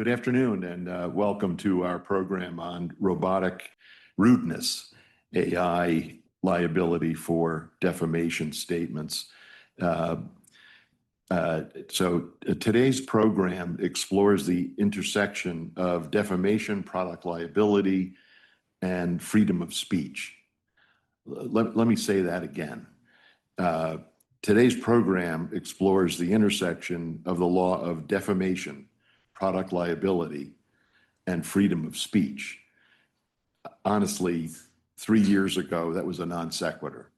Good afternoon, and welcome to our program on robotic rudeness, AI liability for defamation statements. Today's program explores the intersection of defamation, product liability, and freedom of speech. Let me say that again. Today's program explores the intersection of the law of defamation, product liability, and freedom of speech. Honestly, 3 years ago, that was a non sequitur.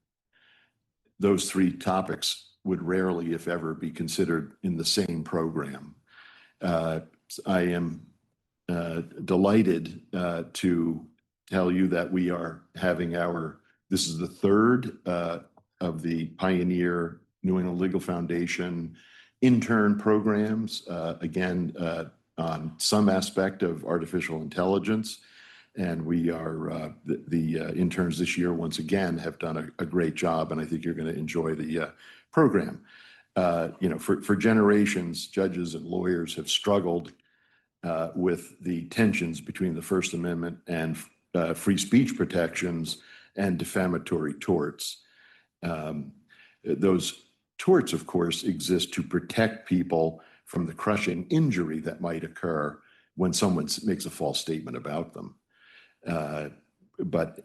Those three topics would rarely, if ever, be considered in the same program. I am delighted to tell you that we are having this is the third of the Pioneer New England Legal Foundation intern programs, again, on some aspect of artificial intelligence. And we are, the interns this year, once again, have done a great job, and I think you're going to enjoy the program. For generations, judges and lawyers have struggled with the tensions between the First Amendment and free speech protections and defamatory torts. Those torts, of course, exist to protect people from the crushing injury that might occur when someone makes a false statement about them. But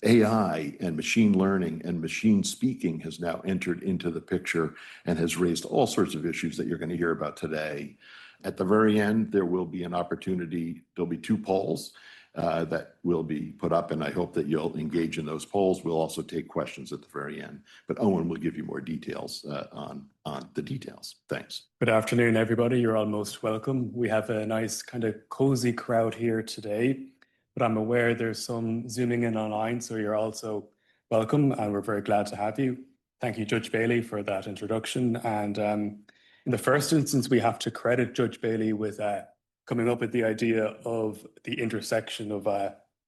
AI and machine learning and machine speaking has now entered into the picture and has raised all sorts of issues that you're going to hear about today. At the very end, there will be an opportunity. There'll be 2 polls that will be put up, and I hope that you'll engage in those polls. We'll also take questions at the very end, but Owen will give you more details on the details. Thanks. Good afternoon, everybody. You're all most welcome. We have a nice kind of cozy crowd here today, but I'm aware there's some zooming in online, so you're also welcome, and we're very glad to have you. Thank you, Judge Bailey, for that introduction. And in the first instance, we have to credit Judge Bailey with coming up with the idea of the intersection of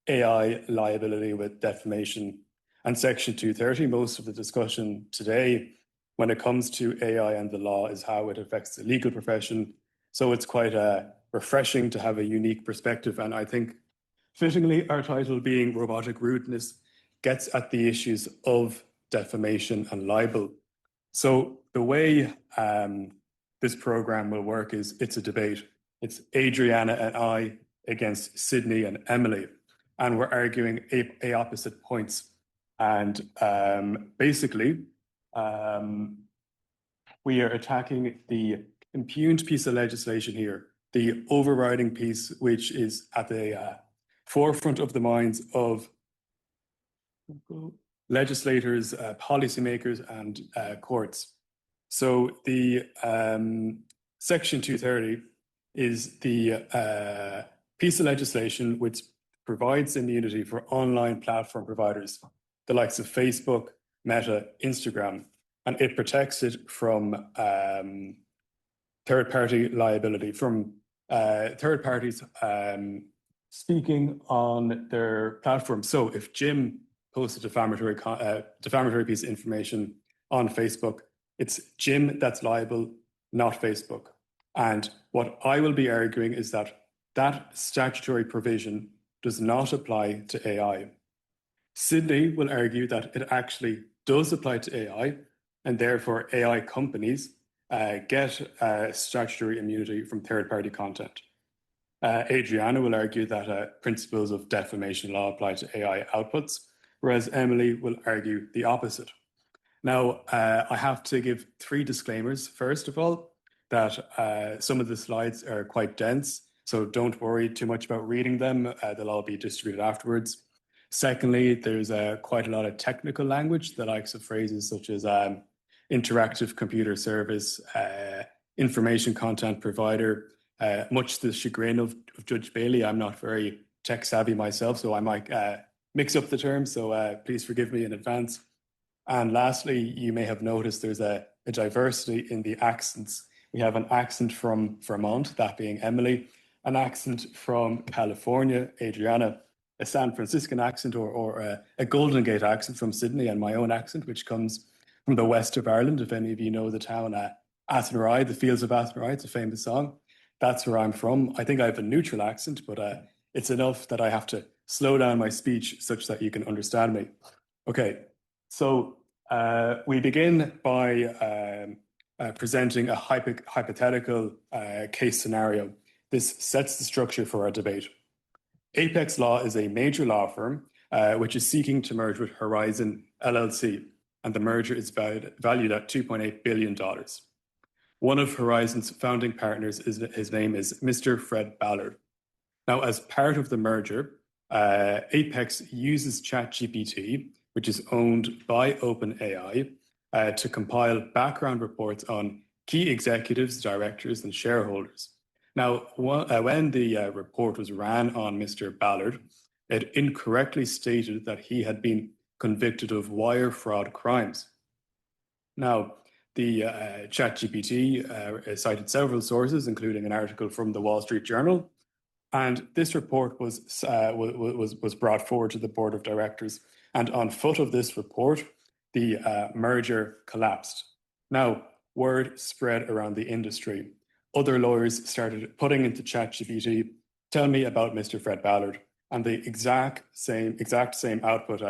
AI liability with defamation and Section 230. Most of the discussion today, when it comes to AI and the law, is how it affects the legal profession. So it's quite refreshing to have a unique perspective. And I think, fittingly, our title being Robotic Rudeness gets at the issues of defamation and libel. So the way this program will work is it's a debate. It's Adriana and I against Sydney and Emily, and we're arguing a opposite points. And basically, we are attacking the impugned piece of legislation here, the overriding piece, which is at the forefront of the minds of legislators, policymakers, and courts. So the Section 230 is the piece of legislation which provides immunity for online platform providers, the likes of Facebook, Meta, Instagram, and it protects it from third-party liability, from third parties speaking on their platform. So if Jim posts a defamatory piece of information on Facebook, it's Jim that's liable, not Facebook. And what I will be arguing is that that statutory provision does not apply to AI. Sydney will argue that it actually does apply to AI, and therefore AI companies get statutory immunity from third-party content. Adriana will argue that principles of defamation law apply to AI outputs, whereas Emily will argue the opposite. Now, I have to give 3 disclaimers. First of all, that some of the slides are quite dense, so don't worry too much about reading them. They'll all be distributed afterwards. Secondly, there's quite a lot of technical language, the likes of phrases such as interactive computer service, information content provider. Much to the chagrin of Judge Bailey, I'm not very tech savvy myself, so I might mix up the terms, so please forgive me in advance. And lastly, you may have noticed there's a diversity in the accents. We have an accent from Vermont, that being Emily, an accent from California, Adriana, a San Franciscan accent or a Golden Gate accent from Sydney, and my own accent, which comes from the west of Ireland. If any of you know the town Athenry, the Fields of Athenry, it's a famous song. that's where I'm from. I think I have a neutral accent, but it's enough that I have to slow down my speech such that you can understand me. Okay, so we begin by presenting a hypothetical case scenario. This sets the structure for our debate. Apex Law is a major law firm which is seeking to merge with Horizon LLC, and the merger is valued at $2.8 billion. One of Horizon's founding partners, his name is Mr. Fred Ballard. Now, as part of the merger, Apex uses ChatGPT, which is owned by OpenAI, to compile background reports on key executives, directors, and shareholders. Now, when the report was ran on Mr. Ballard, it incorrectly stated that he had been convicted of wire fraud crimes. Now, the ChatGPT cited several sources, including an article from the Wall Street Journal, and this report was brought forward to the board of directors. And on foot of this report, the merger collapsed. Now, word spread around the industry. Other lawyers started putting into ChatGPT, tell me about Mr. Fred Ballard, and the exact same output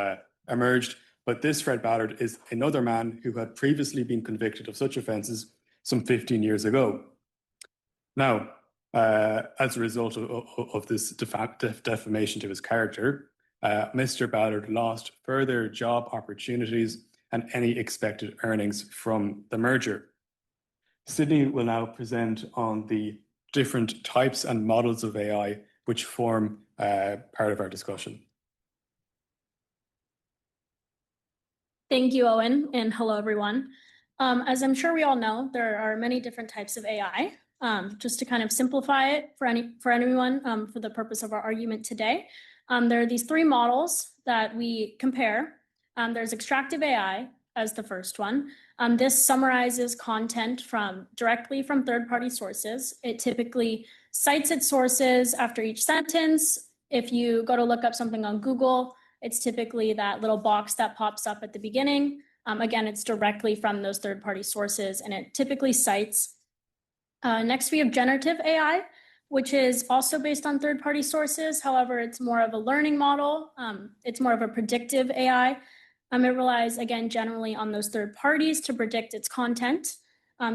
emerged. But this Fred Ballard is another man who had previously been convicted of such offences some 15 years ago. Now, as a result of this defamation to his character, Mr. Ballard lost further job opportunities and any expected earnings from the merger. Sydney will now present on the different types and models of AI which form part of our discussion. Thank you, Owen, and hello, everyone. As I'm sure we all know, there are many different types of AI. Just to kind of simplify it for anyone, for the purpose of our argument today, there are these three models that we compare. There's extractive AI as the first one. This summarizes content directly from third-party sources. It typically cites its sources after each sentence. If you go to look up something on Google, it's typically that little box that pops up at the beginning. Again, it's directly from those third-party sources, and it typically cites. Next, we have generative AI, which is also based on third-party sources. However, it's more of a learning model. It's more of a predictive AI. It relies, again, generally on those third parties to predict its content.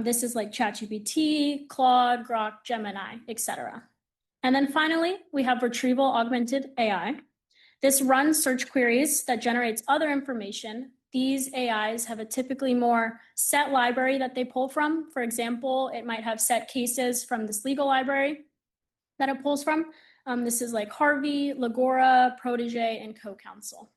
This is like ChatGPT, Claude, Grok, Gemini, etc. And then finally, we have retrieval augmented AI. This runs search queries that generates other information. These AIs have a typically more set library that they pull from. For example, it might have set cases from this legal library that it pulls from. This is like Harvey, Legora, Protege, and Co-Counsel.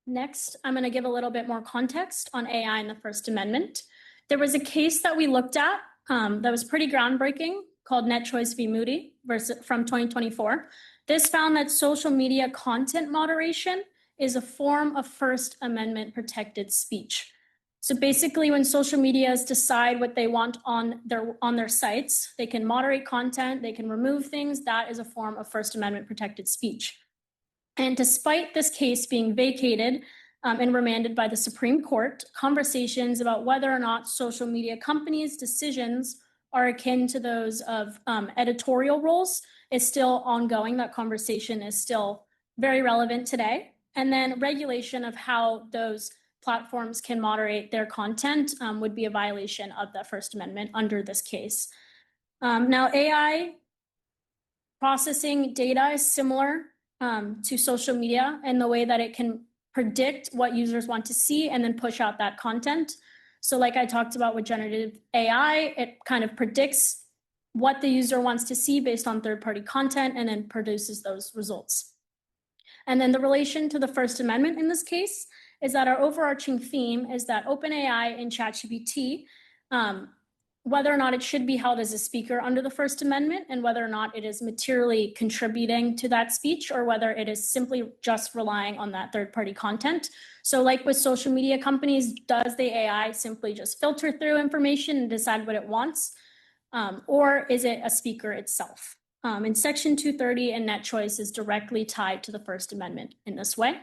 Next, I'm going to give a little bit more context on AI in the First Amendment. There was a case that we looked at that was pretty groundbreaking called Net Choice v. Moody from 2024. This found that social media content moderation is a form of First Amendment protected speech. So basically, when social medias decide what they want on their sites, they can moderate content, they can remove things. That is a form of First Amendment protected speech. And despite this case being vacated and remanded by the Supreme Court, conversations about whether or not social media companies' decisions are akin to those of editorial roles is still ongoing. That conversation is still very relevant today. And then regulation of how those platforms can moderate their content would be a violation of the First Amendment under this case. Now, AI processing data is similar to social media in the way that it can predict what users want to see and then push out that content. So like I talked about with generative AI, it kind of predicts what the user wants to see based on third-party content and then produces those results. And then the relation to the First Amendment in this case is that our overarching theme is that OpenAI and ChatGPT, whether or not it should be held as a speaker under the First Amendment and whether or not it is materially contributing to that speech or whether it is simply just relying on that third-party content. So like with social media companies, does the AI simply just filter through information and decide what it wants? Or is it a speaker itself? And Section 230 and net choice is directly tied to the First Amendment in this way.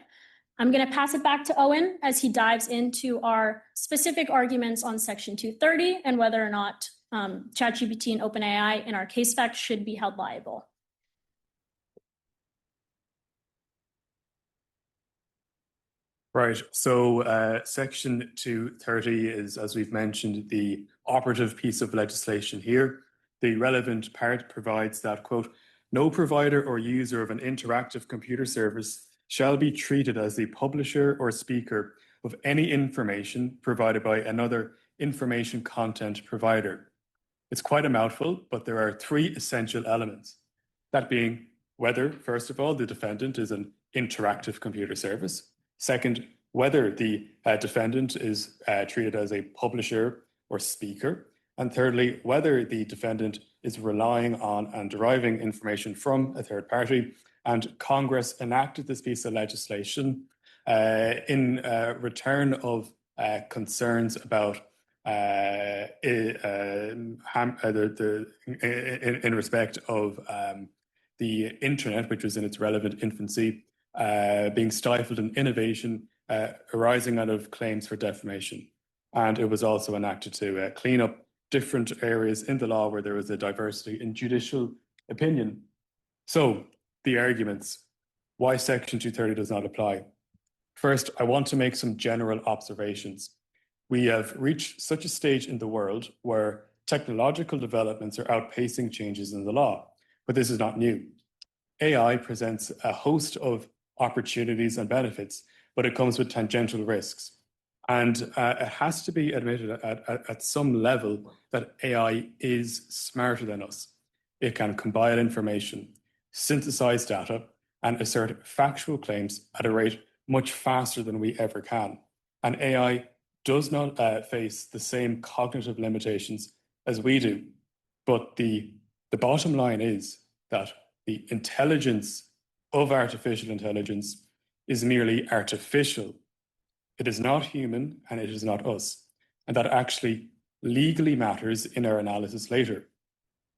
I'm going to pass it back to Owen as he dives into our specific arguments on Section 230 and whether or not ChatGPT and OpenAI in our case facts should be held liable. Right. So Section 230 is, as we've mentioned, the operative piece of legislation here. The relevant part provides that, quote, no provider or user of an interactive computer service shall be treated as the publisher or speaker of any information provided by another information content provider. It's quite a mouthful, but there are three essential elements. That being whether, first of all, the defendant is an interactive computer service. Second, whether the defendant is treated as a publisher or speaker. And thirdly, whether the defendant is relying on and deriving information from a third party. And Congress enacted this piece of legislation in return of concerns about in respect of the internet, which was in its relevant infancy, being stifled in innovation arising out of claims for defamation. And it was also enacted to clean up different areas in the law where there was a diversity in judicial opinion. So the arguments, why Section 230 does not apply. First, I want to make some general observations. We have reached such a stage in the world where technological developments are outpacing changes in the law, but this is not new. AI presents a host of opportunities and benefits, but it comes with tangential risks. And it has to be admitted at some level that AI is smarter than us. It can compile information, synthesize data, and assert factual claims at a rate much faster than we ever can. And AI does not face the same cognitive limitations as we do. But the bottom line is that the intelligence of artificial intelligence is merely artificial. It is not human and it is not us. And that actually legally matters in our analysis later.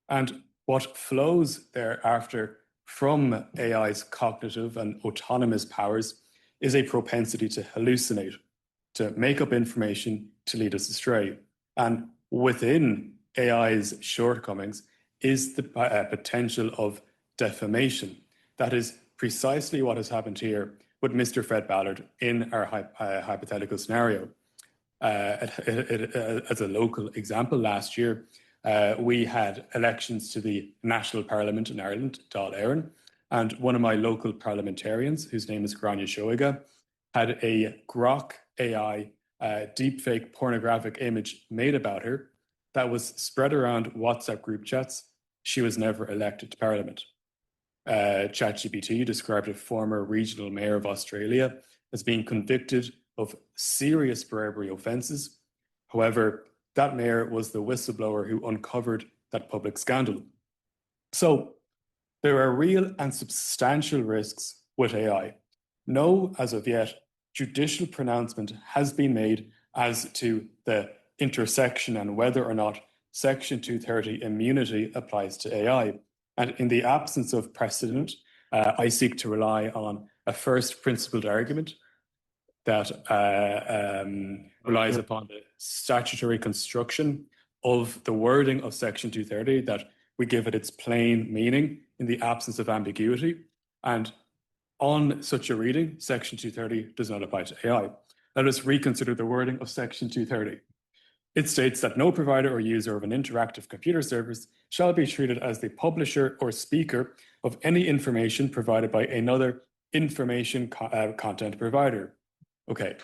And what flows thereafter from AI's cognitive and autonomous powers is a propensity to hallucinate, to make up information to lead us astray. And within AI's shortcomings is the potential of defamation. That is precisely what has happened here with Mr. Fred Ballard in our hypothetical scenario. As a local example, last year, we had elections to the National Parliament in Ireland, Dáil Éireann, and one of my local parliamentarians, whose name is Grania Shoiga, had a Grok AI deepfake pornographic image made about her that was spread around WhatsApp group chats. She was never elected to Parliament. ChatGPT described a former regional mayor of Australia as being convicted of serious bribery offences. However, that mayor was the whistleblower who uncovered that public scandal. So there are real and substantial risks with AI. No, as of yet, judicial pronouncement has been made as to the intersection and whether or not Section 230 immunity applies to AI. And in the absence of precedent, I seek to rely on a first principled argument that relies upon the statutory construction of the wording of Section 230, that we give it its plain meaning in the absence of ambiguity. And on such a reading, Section 230 does not apply to AI. Let us reconsider the wording of Section 230. It states that no provider or user of an interactive computer service shall be treated as the publisher or speaker of any information provided by another information content provider. Okay,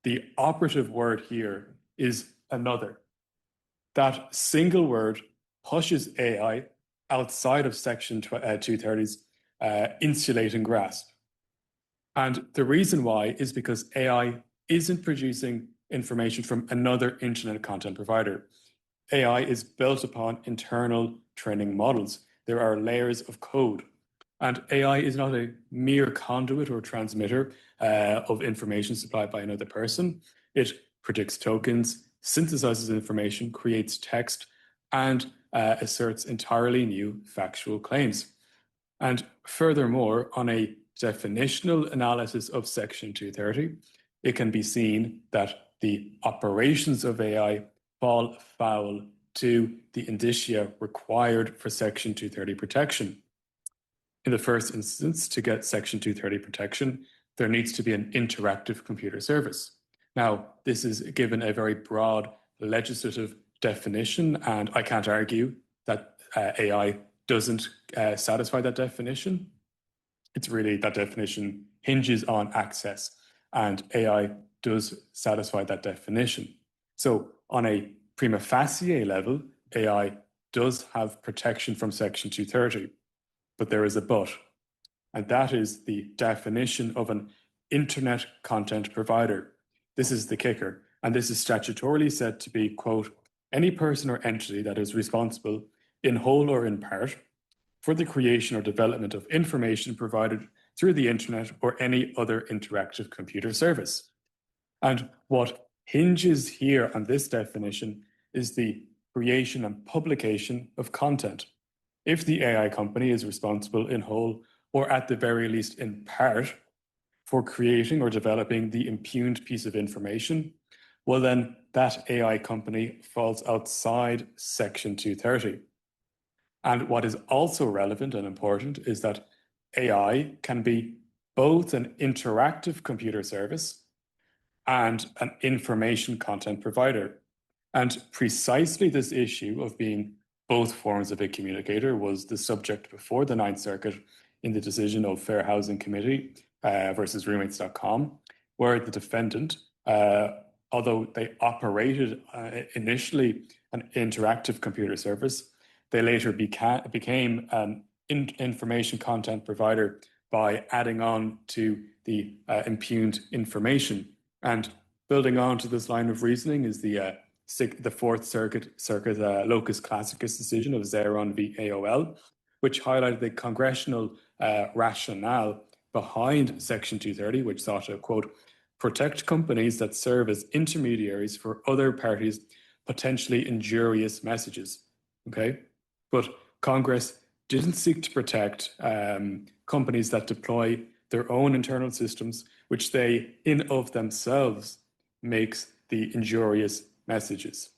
the operative word here is another. That single word pushes AI outside of Section 230's insulating grasp. And the reason why is because AI isn't producing information from another internet content provider. AI is built upon internal training models. There are layers of code. And AI is not a mere conduit or transmitter of information supplied by another person. It predicts tokens, synthesizes information, creates text, and asserts entirely new factual claims. And furthermore, on a definitional analysis of Section 230, it can be seen that the operations of AI fall foul to the indicia required for Section 230 protection. In the first instance, to get Section 230 protection, there needs to be an interactive computer service. Now, this is given a very broad legislative definition, and I can't argue that AI doesn't satisfy that definition. It's really that definition hinges on access, and AI does satisfy that definition. So on a prima facie level, AI does have protection from Section 230, but there is a but, and that is the definition of an internet content provider. This is the kicker, and this is statutorily said to be, quote, any person or entity that is responsible in whole or in part for the creation or development of information provided through the internet or any other interactive computer service. And what hinges here on this definition is the creation and publication of content. If the AI company is responsible in whole or at the very least in part for creating or developing the impugned piece of information, well then that AI company falls outside Section 230. And what is also relevant and important is that AI can be both an interactive computer service and an information content provider. And precisely this issue of being both forms of a communicator was the subject before the Ninth Circuit in the decision of Fair Housing Committee versus roommates.com, where the defendant, although they operated initially an interactive computer service, they later became an information content provider by adding on to the impugned information. And building on to this line of reasoning is the Fourth Circuit locus classicus decision of Xeron v. AOL, which highlighted the congressional rationale behind Section 230, which sought to, quote, protect companies that serve as intermediaries for other parties' potentially injurious messages. Okay, but Congress didn't seek to protect companies that deploy their own internal systems, which they in of themselves makes the injurious messages.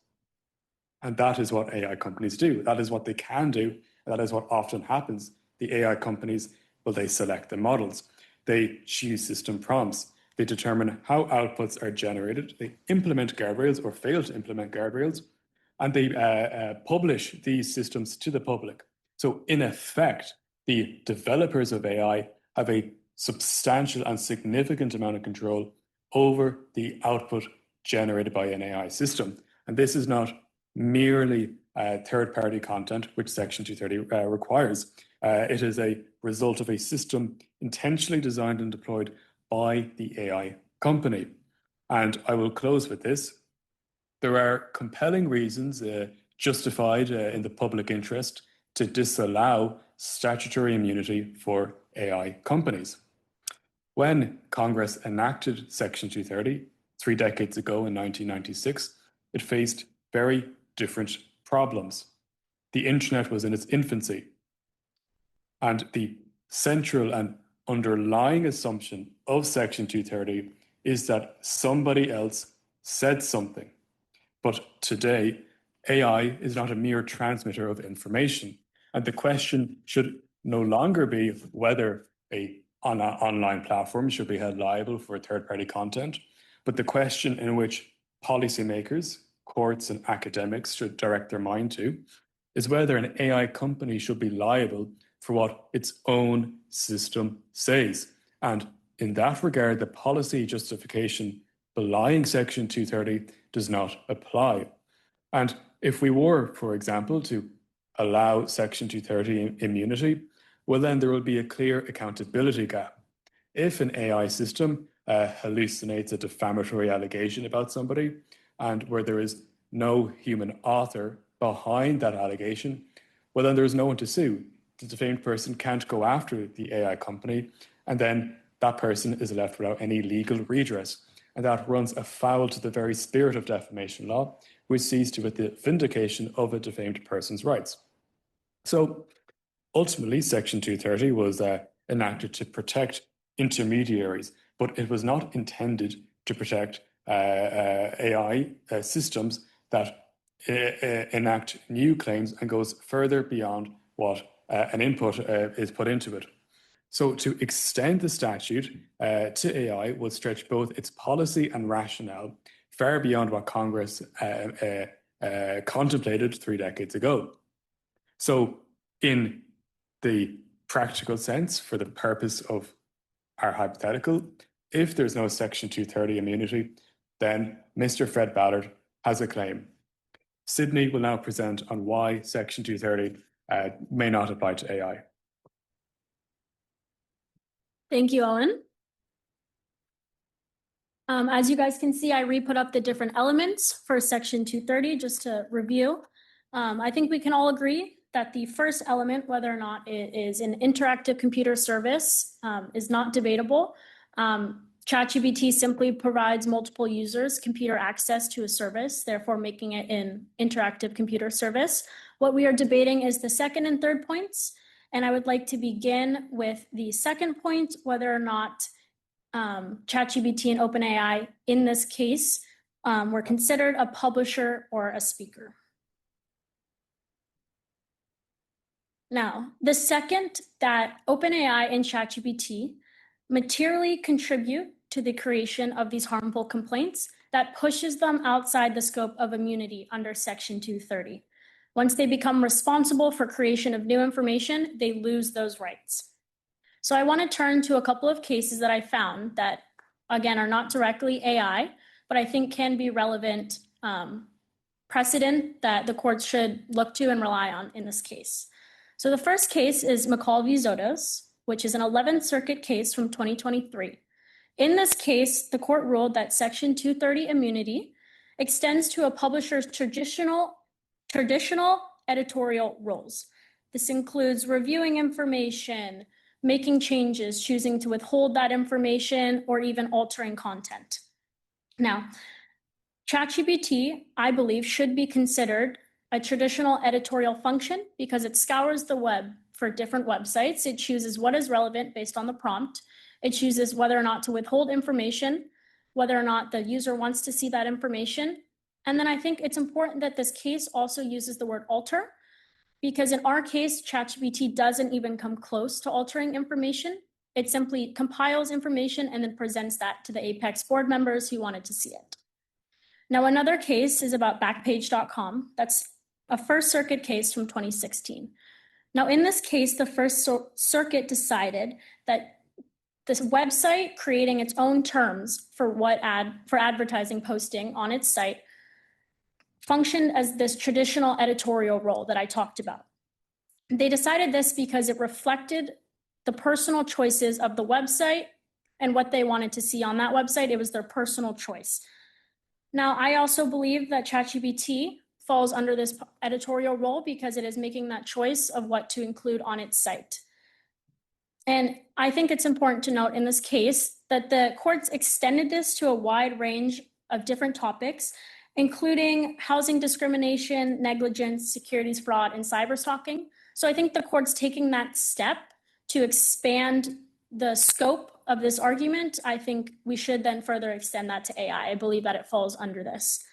And that is what AI companies do. That is what they can do. And that is what often happens. The AI companies, well, they select the models. They choose system prompts. They determine how outputs are generated. They implement guardrails or fail to implement guardrails. And they publish these systems to the public. So in effect, the developers of AI have a substantial and significant amount of control over the output generated by an AI system. And this is not merely third-party content, which Section 230 requires. It is a result of a system intentionally designed and deployed by the AI company. And I will close with this. There are compelling reasons justified in the public interest to disallow statutory immunity for AI companies. When Congress enacted Section 230 3 decades ago in 1996, it faced very different problems. The internet was in its infancy, and the central and underlying assumption of Section 230 is that somebody else said something. But today, AI is not a mere transmitter of information. And the question should no longer be whether an online platform should be held liable for third-party content, but the question in which policymakers, courts, and academics should direct their mind to is whether an AI company should be liable for what its own system says. And in that regard, the policy justification belying Section 230 does not apply. And if we were, for example, to allow Section 230 immunity, well, then there will be a clear accountability gap. If an AI system hallucinates a defamatory allegation about somebody, and where there is no human author behind that allegation, well, then there is no one to sue. The defamed person can't go after the AI company, and then that person is left without any legal redress. And that runs afoul to the very spirit of defamation law, which sees to it the vindication of a defamed person's rights. So ultimately, Section 230 was enacted to protect intermediaries, but it was not intended to protect AI systems that enact new claims and goes further beyond what an input is put into it. So to extend the statute to AI would stretch both its policy and rationale far beyond what Congress contemplated 3 decades ago. So in the practical sense, for the purpose of our hypothetical, if there's no Section 230 immunity, then Mr. Fred Ballard has a claim. Sydney will now present on why Section 230 may not apply to AI. Thank you, Owen. As you guys can see, I re-put up the different elements for Section 230 just to review. I think we can all agree that the first element, whether or not it is an interactive computer service, is not debatable. ChatGPT simply provides multiple users computer access to a service, therefore making it an interactive computer service. What we are debating is the second and third points. And I would like to begin with the second point, whether or not ChatGPT and OpenAI in this case were considered a publisher or a speaker. Now, the second that OpenAI and ChatGPT materially contribute to the creation of these harmful complaints, that pushes them outside the scope of immunity under Section 230. Once they become responsible for creation of new information, they lose those rights. So I want to turn to a couple of cases that I found that, again, are not directly AI, but I think can be relevant precedent that the courts should look to and rely on in this case. So the first case is McCall v. Zotos, which is an 11th Circuit case from 2023. In this case, the court ruled that Section 230 immunity extends to a publisher's traditional editorial roles. This includes reviewing information, making changes, choosing to withhold that information, or even altering content. Now, ChatGPT, I believe, should be considered a traditional editorial function because it scours the web for different websites. It chooses what is relevant based on the prompt. It chooses whether or not to withhold information, whether or not the user wants to see that information. And then I think it's important that this case also uses the word alter, because in our case, ChatGPT doesn't even come close to altering information. It simply compiles information and then presents that to the Apex board members who wanted to see it. Now, another case is about Backpage.com. That's a First Circuit case from 2016. Now, in this case, the First Circuit decided that this website creating its own terms for advertising posting on its site functioned as this traditional editorial role that I talked about. They decided this because it reflected the personal choices of the website and what they wanted to see on that website. It was their personal choice. Now, I also believe that ChatGPT falls under this editorial role because it is making that choice of what to include on its site. And I think it's important to note in this case that the courts extended this to a wide range of different topics, including housing discrimination, negligence, securities fraud, and cyber stalking. So I think the court's taking that step to expand the scope of this argument. I think we should then further extend that to AI. I believe that it falls under this.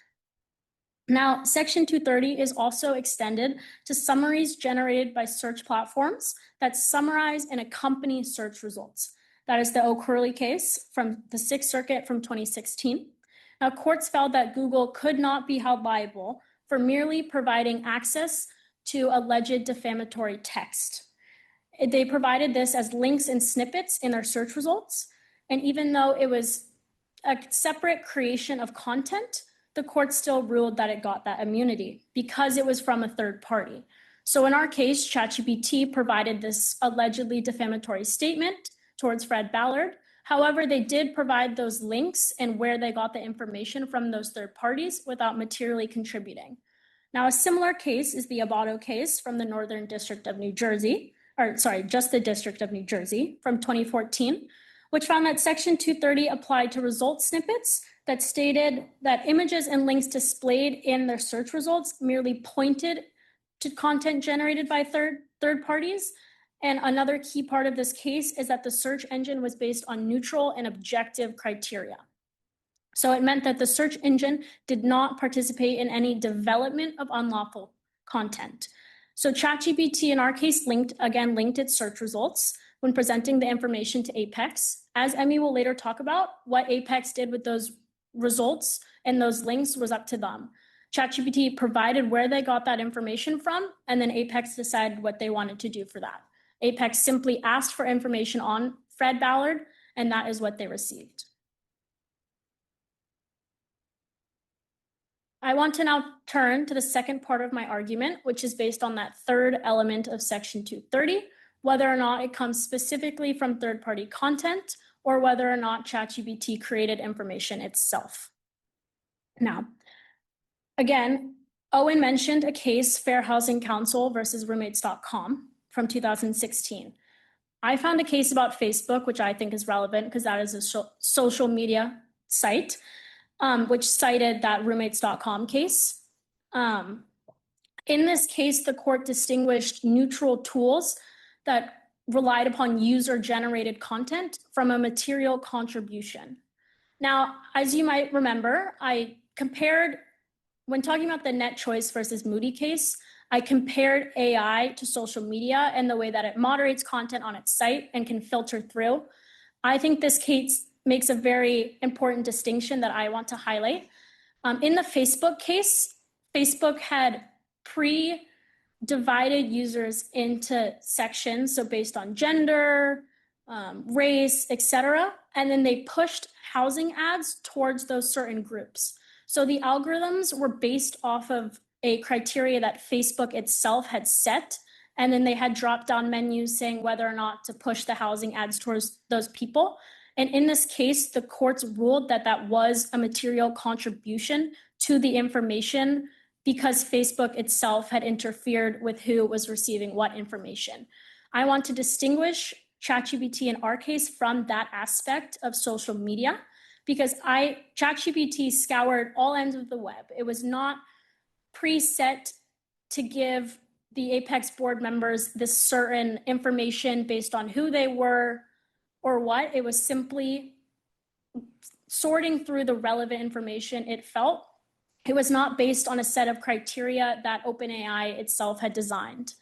Now, Section 230 is also extended to summaries generated by search platforms that summarize and accompany search results. That is the O'Curley case from the Sixth Circuit from 2016. Now, courts felt that Google could not be held liable for merely providing access to alleged defamatory text. They provided this as links and snippets in their search results. And even though it was a separate creation of content, the court still ruled that it got that immunity because it was from a third party. So in our case, ChatGPT provided this allegedly defamatory statement towards Fred Ballard. However, they did provide those links and where they got the information from those third parties without materially contributing. Now, a similar case is the Robotic case from the Northern District of New Jersey, just the District of New Jersey from 2014, which found that Section 230 applied to result snippets that stated that images and links displayed in their search results merely pointed to content generated by third parties, And another key part of this case is that the search engine was based on neutral and objective criteria. So it meant that the search engine did not participate in any development of unlawful content. So ChatGPT in our case linked its search results when presenting the information to Apex. As Emmy will later talk about, what Apex did with those results and those links was up to them. ChatGPT provided where they got that information from, and then Apex decided what they wanted to do for that. Apex simply asked for information on Fred Ballard, and that is what they received. I want to now turn to the second part of my argument, which is based on that third element of Section 230, whether or not it comes specifically from third-party content or whether or not ChatGPT created information itself. Now, again, Owen mentioned a case, Fair Housing Council versus roommates.com from 2016. I found a case about Facebook, which I think is relevant because that is a social media site, which cited that roommates.com case. In this case, the court distinguished neutral tools that relied upon user-generated content from a material contribution. Now, as you might remember, I compared, when talking about the Net Choice versus Moody case, I compared AI to social media and the way that it moderates content on its site and can filter through. I think this case makes a very important distinction that I want to highlight. In the Facebook case, Facebook had pre-divided users into sections, so based on gender, race, etc., and then they pushed housing ads towards those certain groups. So the algorithms were based off of a criteria that Facebook itself had set, and then they had drop-down menus saying whether or not to push the housing ads towards those people. And in this case, the courts ruled that that was a material contribution to the information because Facebook itself had interfered with who was receiving what information. I want to distinguish ChatGPT in our case from that aspect of social media because ChatGPT scoured all ends of the web. It was not preset to give the Apex board members this certain information based on who they were or what. It was simply sorting through the relevant information it felt. It was not based on a set of criteria that OpenAI itself had designed.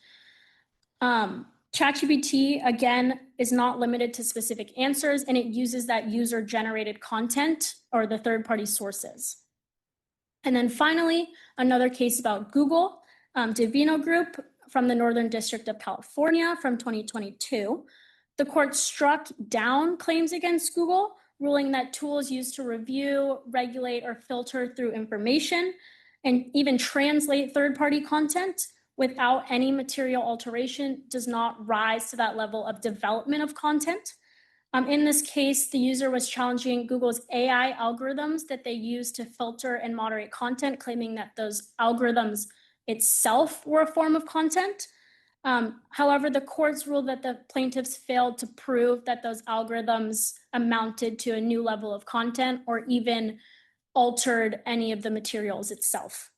ChatGPT, again, is not limited to specific answers, and it uses that user-generated content or the third-party sources. And then finally, another case about Google, Divino Group from the Northern District of California from 2022. The court struck down claims against Google, ruling that tools used to review, regulate, or filter through information and even translate third-party content without any material alteration does not rise to that level of development of content. In this case, the user was challenging Google's AI algorithms that they use to filter and moderate content, claiming that those algorithms itself were a form of content. However, the courts ruled that the plaintiffs failed to prove that those algorithms amounted to a new level of content or even altered any of the materials itself.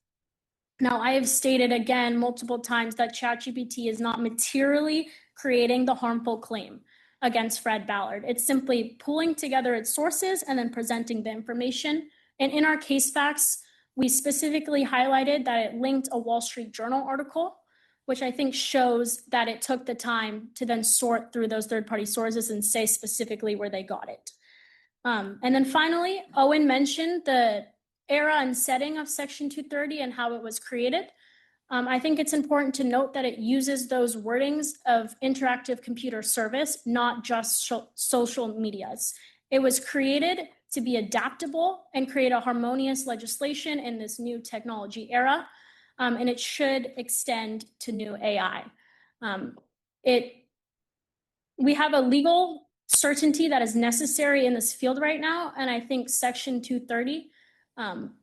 Now, I have stated again multiple times that ChatGPT is not materially creating the harmful claim against Fred Ballard. It's simply pulling together its sources and then presenting the information. And in our case facts, we specifically highlighted that it linked a Wall Street Journal article, which I think shows that it took the time to then sort through those third-party sources and say specifically where they got it. And then finally, Owen mentioned the era and setting of Section 230 and how it was created. I think it's important to note that it uses those wordings of interactive computer service, not just social medias. It was created to be adaptable and create a harmonious legislation in this new technology era, and it should extend to new AI. We have a legal certainty that is necessary in this field right now, and I think Section 230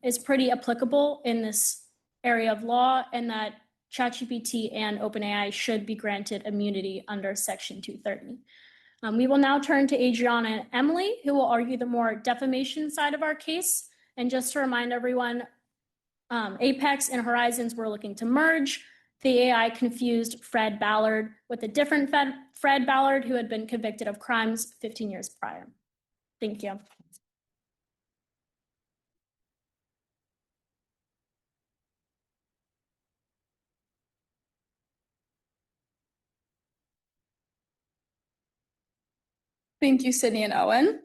is pretty applicable in this area of law, and that ChatGPT and OpenAI should be granted immunity under Section 230. We will now turn to Adriana and Emily, who will argue the more defamation side of our case. And just to remind everyone, Apex and Horizons were looking to merge. The AI confused Fred Ballard with a different Fred Ballard who had been convicted of crimes 15 years prior. Thank you. Thank you, Sydney and Owen.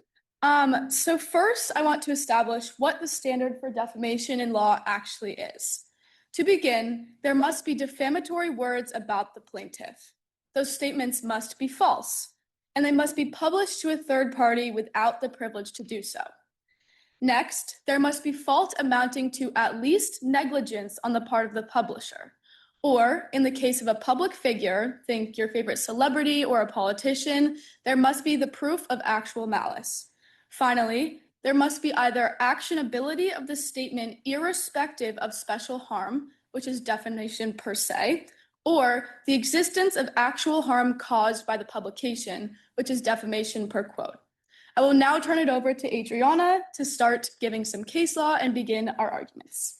So first, I want to establish what the standard for defamation in law actually is. To begin, there must be defamatory words about the plaintiff. Those statements must be false, and they must be published to a third party without the privilege to do so. Next, there must be fault amounting to at least negligence on the part of the publisher. Or, in the case of a public figure, think your favorite celebrity or a politician, there must be the proof of actual malice. Finally, there must be either actionability of the statement irrespective of special harm, which is defamation per se, or the existence of actual harm caused by the publication, which is defamation per quote. I will now turn it over to Adriana to start giving some case law and begin our arguments.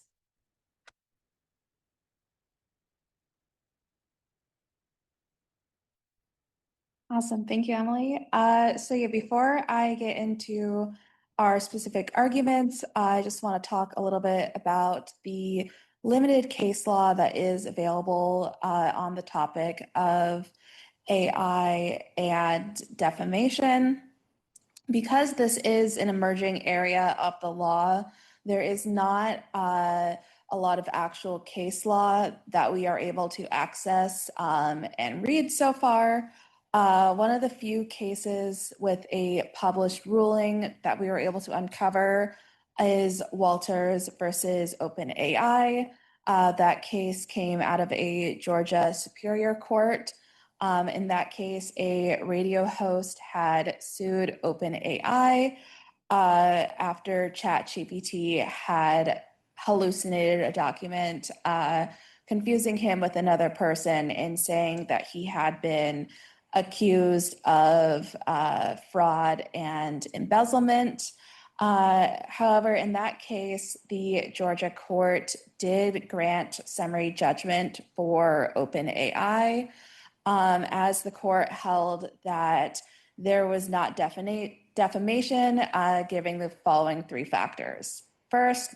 Awesome. Thank you, Emily. Before I get into our specific arguments, I just want to talk a little bit about the limited case law that is available on the topic of AI and defamation. Because this is an emerging area of the law, there is not a lot of actual case law that we are able to access and read so far. One of the few cases with a published ruling that we were able to uncover is Walters versus OpenAI. That case came out of a Georgia Superior Court. In that case, a radio host had sued OpenAI after ChatGPT had hallucinated a document, confusing him with another person and saying that he had been accused of fraud and embezzlement. However, in that case, the Georgia court did grant summary judgment for OpenAI, as the court held that there was not defamation, giving the following three factors. First,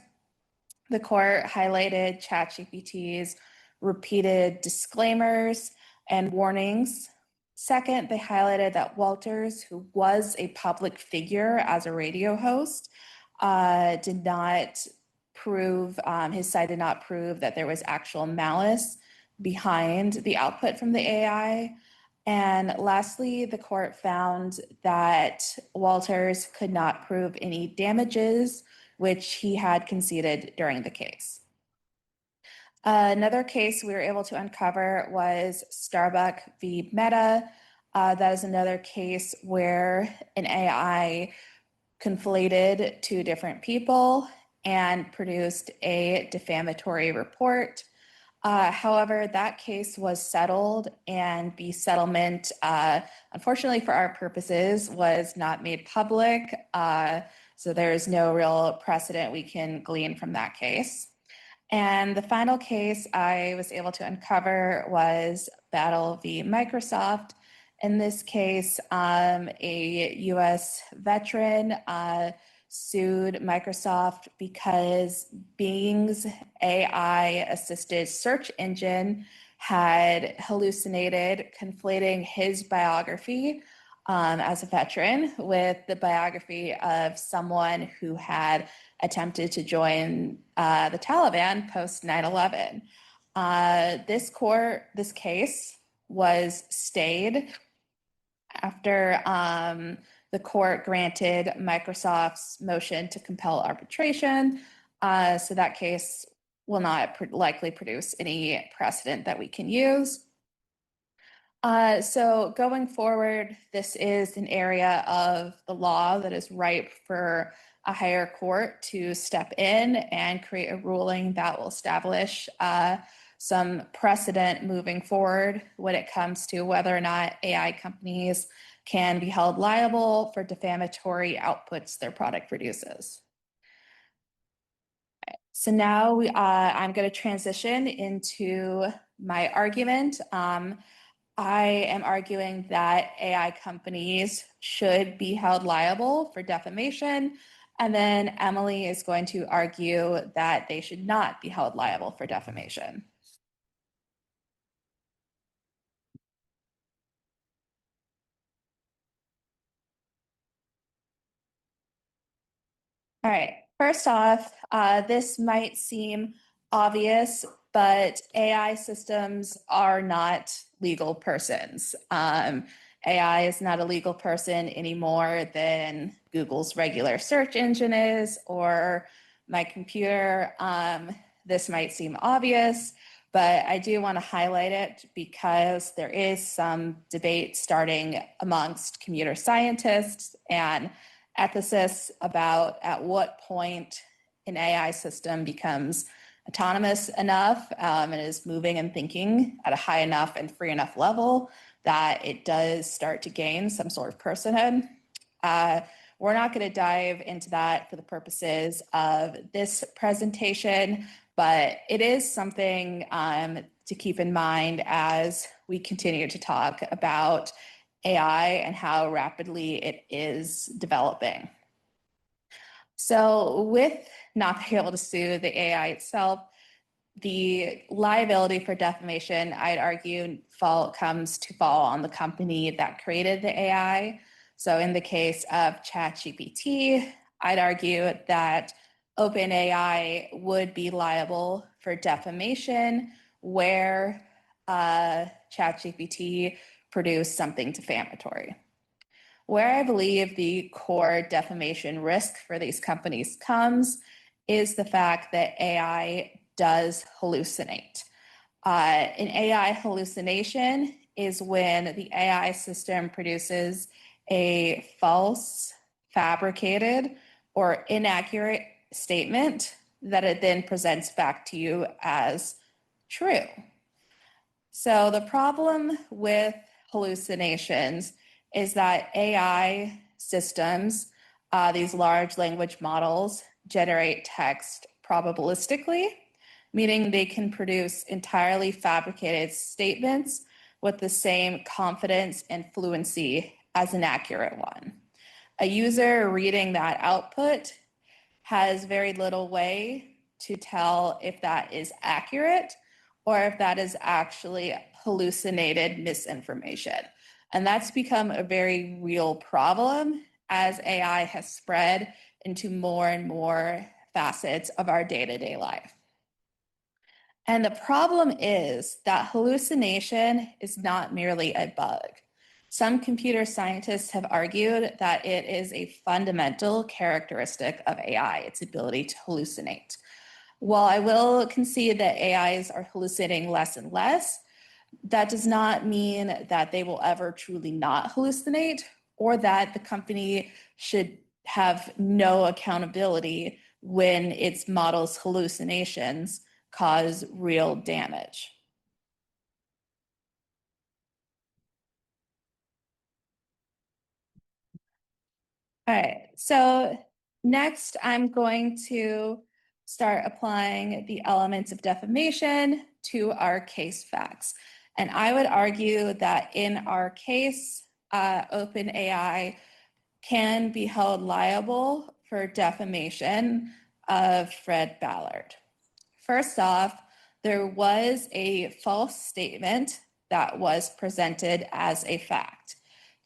the court highlighted ChatGPT's repeated disclaimers and warnings. Second, they highlighted that Walters, who was a public figure as a radio host, did not prove, his side did not prove that there was actual malice behind the output from the AI. And lastly, the court found that Walters could not prove any damages, which he had conceded during the case. Another case we were able to uncover was Starbuck v. Meta. That is another case where an AI conflated two different people and produced a defamatory report. However, that case was settled, and the settlement, unfortunately for our purposes, was not made public. So there's no real precedent we can glean from that case. And the final case I was able to uncover was Battle v. Microsoft. In this case, a US veteran sued Microsoft because Bing's AI-assisted search engine had hallucinated, conflating his biography as a veteran with the biography of someone who had attempted to join the Taliban post 9/11. This case was stayed after the court granted Microsoft's motion to compel arbitration. So that case will not likely produce any precedent that we can use. So going forward, this is an area of the law that is ripe for a higher court to step in and create a ruling that will establish some precedent moving forward when it comes to whether or not AI companies can be held liable for defamatory outputs their product produces. So now I'm going to transition into my argument. I am arguing that AI companies should be held liable for defamation. And then Emily is going to argue that they should not be held liable for defamation. All right, first off, this might seem obvious, but AI systems are not legal persons. AI is not a legal person any more than Google's regular search engine is, or my computer. This might seem obvious, but I do want to highlight it because there is some debate starting amongst computer scientists and ethicists about at what point an AI system becomes autonomous enough and is moving and thinking at a high enough and free enough level that it does start to gain some sort of personhood. We're not going to dive into that for the purposes of this presentation, but it is something to keep in mind as we continue to talk about AI and how rapidly it is developing. So with not being able to sue the AI itself, the liability for defamation, I'd argue, comes to fall on the company that created the AI. So in the case of ChatGPT, I'd argue that OpenAI would be liable for defamation where ChatGPT produce something defamatory. Where I believe the core defamation risk for these companies comes is the fact that AI does hallucinate. An AI hallucination is when the AI system produces a false, fabricated, or inaccurate statement that it then presents back to you as true. So the problem with hallucinations is that AI systems, these large language models, generate text probabilistically, meaning they can produce entirely fabricated statements with the same confidence and fluency as an accurate one. A user reading that output has very little way to tell if that is accurate or if that is actually hallucinated misinformation. And that's become a very real problem as AI has spread into more and more facets of our day-to-day life. And the problem is that hallucination is not merely a bug. Some computer scientists have argued that it is a fundamental characteristic of AI, its ability to hallucinate. While I will concede that AIs are hallucinating less and less, that does not mean that they will ever truly not hallucinate or that the company should have no accountability when its model's hallucinations cause real damage. All right, so next I'm going to start applying the elements of defamation to our case facts. And I would argue that in our case, OpenAI can be held liable for defamation of Fred Ballard. First off, there was a false statement that was presented as a fact.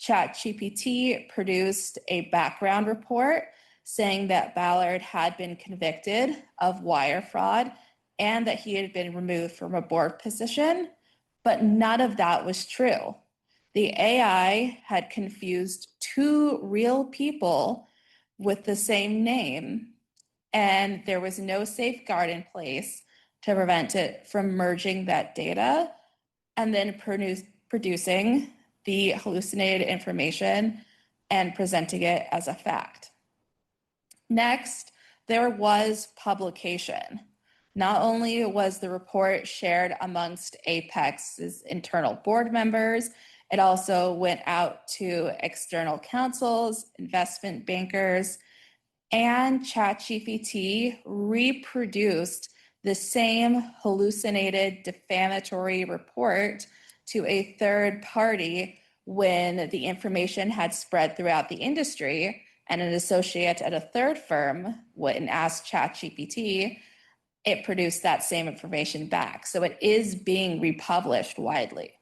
ChatGPT produced a background report saying that Ballard had been convicted of wire fraud and that he had been removed from a board position, but none of that was true. The AI had confused two real people with the same name, and there was no safeguard in place to prevent it from merging that data and then producing the hallucinated information and presenting it as a fact. Next, there was publication. Not only was the report shared amongst Apex's internal board members, it also went out to external counsels, investment bankers, and ChatGPT reproduced the same hallucinated defamatory report to a third party when the information had spread throughout the industry and an associate at a third firm went and asked ChatGPT, it produced that same information back. So it is being republished widely.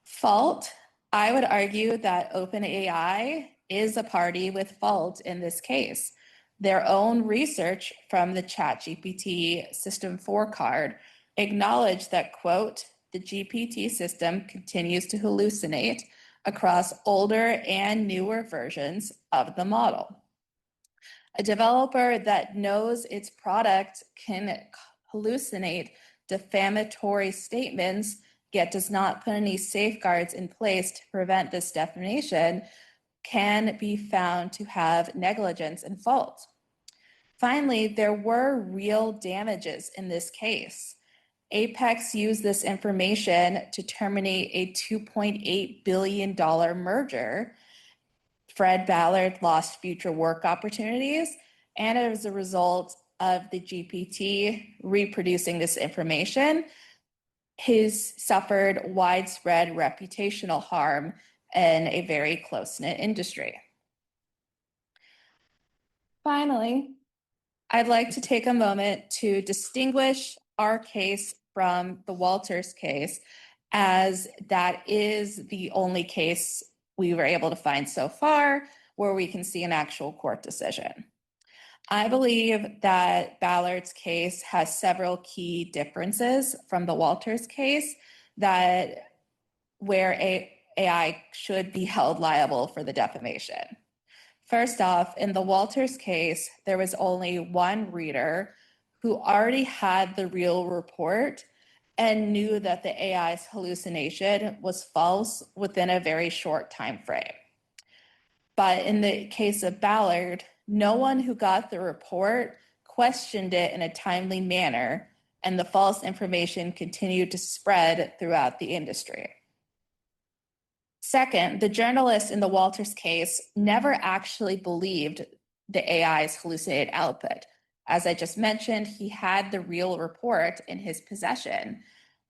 Fault, I would argue that OpenAI is a party with fault in this case. Their own research from the ChatGPT System 4 card acknowledged that, quote, the GPT system continues to hallucinate across older and newer versions of the model. A developer that knows its product can hallucinate defamatory statements, yet does not put any safeguards in place to prevent this defamation, can be found to have negligence and fault. Finally, there were real damages in this case. Apex used this information to terminate a $2.8 billion merger. Fred Ballard lost future work opportunities, and as a result of the GPT reproducing this information, he's suffered widespread reputational harm in a very close-knit industry. Finally, I'd like to take a moment to distinguish our case from the Walters case, as that is the only case we were able to find so far where we can see an actual court decision. I believe that Ballard's case has several key differences from the Walters case that where AI should be held liable for the defamation. First off, in the Walters case, there was only one reader who already had the real report and knew that the AI's hallucination was false within a very short time frame. But in the case of Ballard, no one who got the report questioned it in a timely manner, and the false information continued to spread throughout the industry. Second, the journalist in the Walters case never actually believed the AI's hallucinated output. As I just mentioned, he had the real report in his possession,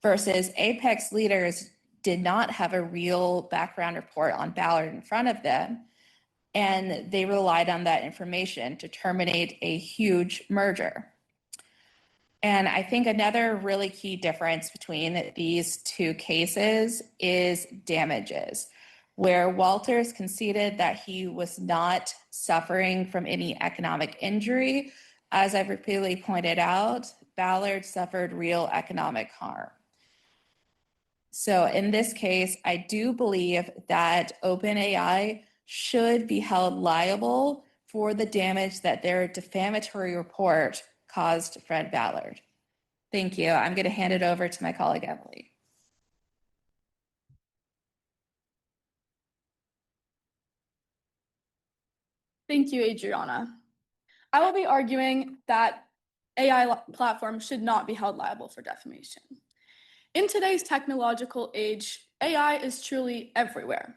versus Apex leaders did not have a real background report on Ballard in front of them, and they relied on that information to terminate a huge merger. And I think another really key difference between these two cases is damages, where Walters conceded that he was not suffering from any economic injury. As I've repeatedly pointed out, Ballard suffered real economic harm. So in this case, I do believe that OpenAI should be held liable for the damage that their defamatory report caused Fred Ballard. Thank you. I'm going to hand it over to my colleague, Emily. Thank you, Adriana. I will be arguing that AI platforms should not be held liable for defamation. In today's technological age, AI is truly everywhere.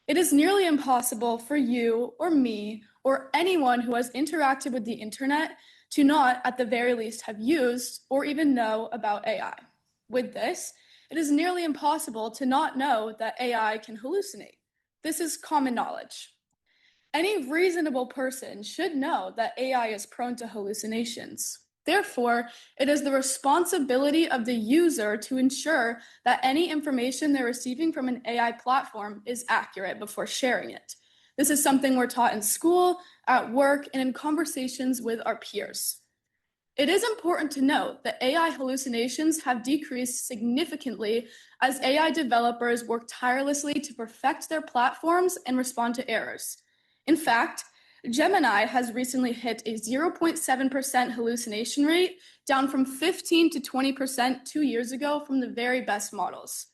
It is nearly impossible for you or me or anyone who has interacted with the internet to not, at the very least, have used or even know about AI. With this, it is nearly impossible to not know that AI can hallucinate. This is common knowledge. Any reasonable person should know that AI is prone to hallucinations. Therefore, it is the responsibility of the user to ensure that any information they're receiving from an AI platform is accurate before sharing it. This is something we're taught in school, at work, and in conversations with our peers. It is important to note that AI hallucinations have decreased significantly as AI developers work tirelessly to perfect their platforms and respond to errors. In fact, Gemini has recently hit a 0.7% hallucination rate, down from 15 to 20% 2 years ago from the very best models.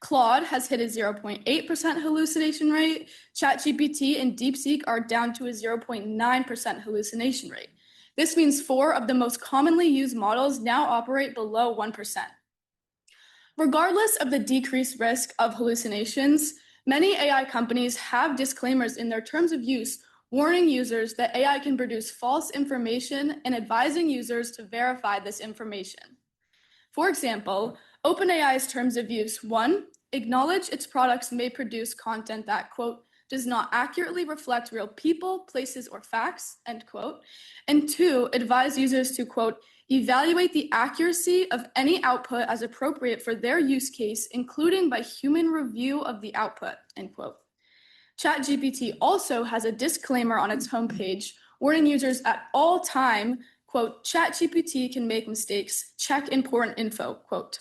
Claude has hit a 0.8% hallucination rate. ChatGPT and DeepSeek are down to a 0.9% hallucination rate. This means 4 of the most commonly used models now operate below 1%. Regardless of the decreased risk of hallucinations, many AI companies have disclaimers in their terms of use warning users that AI can produce false information and advising users to verify this information. For example, OpenAI's terms of use: 1, acknowledge its products may produce content that, quote, does not accurately reflect real people, places, or facts, end quote. And 2, advise users to, quote, evaluate the accuracy of any output as appropriate for their use case, including by human review of the output, end quote. ChatGPT also has a disclaimer on its homepage warning users at all time, quote, ChatGPT can make mistakes, check important info, quote.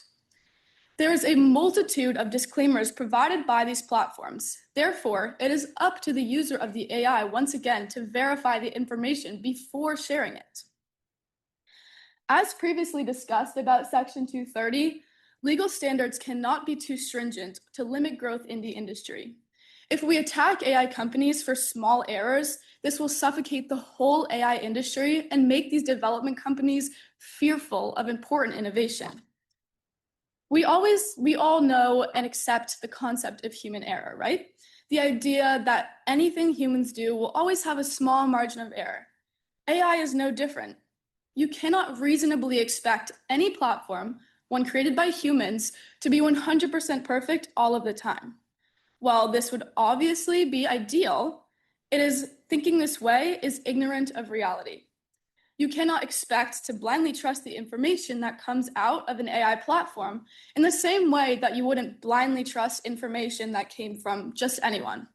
There is a multitude of disclaimers provided by these platforms. Therefore, it is up to the user of the AI once again to verify the information before sharing it. As previously discussed about Section 230, legal standards cannot be too stringent to limit growth in the industry. If we attack AI companies for small errors, this will suffocate the whole AI industry and make these development companies fearful of important innovation. We all know and accept the concept of human error, right? The idea that anything humans do will always have a small margin of error. AI is no different. You cannot reasonably expect any platform, one created by humans, to be 100% perfect all of the time. While this would obviously be ideal, thinking this way is ignorant of reality. You cannot expect to blindly trust the information that comes out of an AI platform in the same way that you wouldn't blindly trust information that came from just anyone.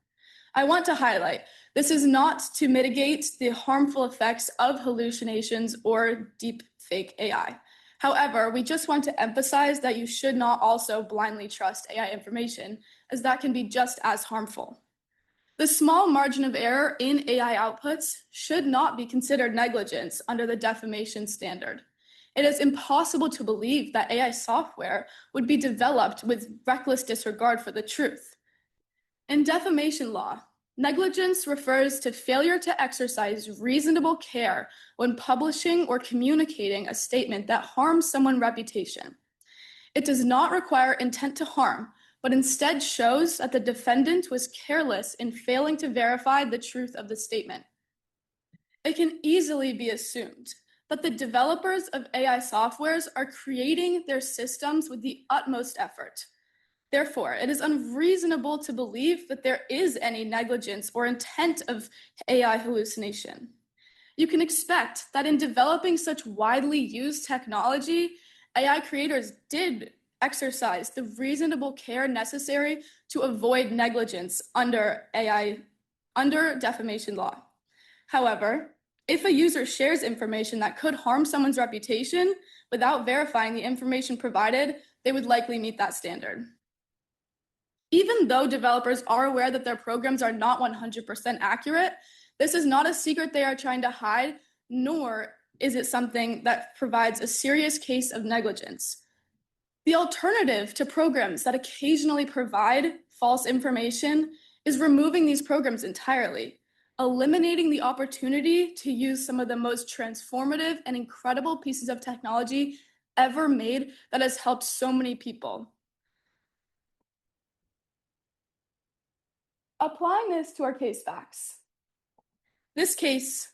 I want to highlight, this is not to mitigate the harmful effects of hallucinations or deep fake AI. However, we just want to emphasize that you should not also blindly trust AI information, as that can be just as harmful. The small margin of error in AI outputs should not be considered negligence under the defamation standard. It is impossible to believe that AI software would be developed with reckless disregard for the truth. In defamation law, negligence refers to failure to exercise reasonable care when publishing or communicating a statement that harms someone's reputation. It does not require intent to harm, but instead shows that the defendant was careless in failing to verify the truth of the statement. It can easily be assumed that the developers of AI softwares are creating their systems with the utmost effort. Therefore, it is unreasonable to believe that there is any negligence or intent of AI hallucination. You can expect that in developing such widely used technology, AI creators did exercise the reasonable care necessary to avoid negligence under defamation law. However, if a user shares information that could harm someone's reputation without verifying the information provided, they would likely meet that standard. Even though developers are aware that their programs are not 100% accurate, this is not a secret they are trying to hide, nor is it something that provides a serious case of negligence. The alternative to programs that occasionally provide false information is removing these programs entirely, eliminating the opportunity to use some of the most transformative and incredible pieces of technology ever made that has helped so many people. Applying this to our case facts. This case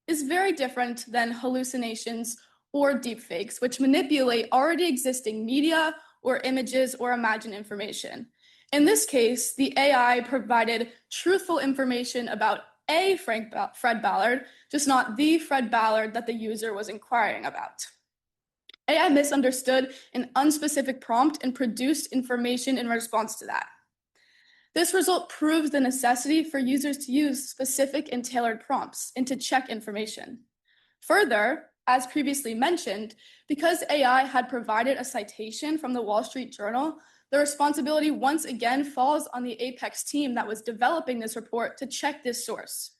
is very different than hallucinations or deepfakes, which manipulate already existing media or images or imagined information. In this case, the AI provided truthful information about a Fred Ballard, just not the Fred Ballard that the user was inquiring about. AI misunderstood an unspecific prompt and produced information in response to that. This result proves the necessity for users to use specific and tailored prompts and to check information. Further, as previously mentioned, because AI had provided a citation from the Wall Street Journal, the responsibility once again falls on the Apex team that was developing this report to check this source.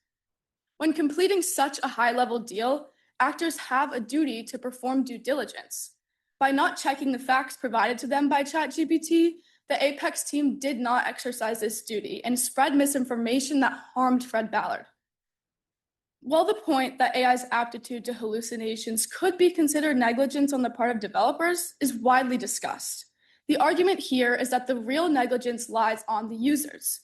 When completing such a high-level deal, actors have a duty to perform due diligence. By not checking the facts provided to them by ChatGPT, the Apex team did not exercise this duty and spread misinformation that harmed Fred Ballard. While the point that AI's aptitude to hallucinations could be considered negligence on the part of developers is widely discussed, the argument here is that the real negligence lies on the users.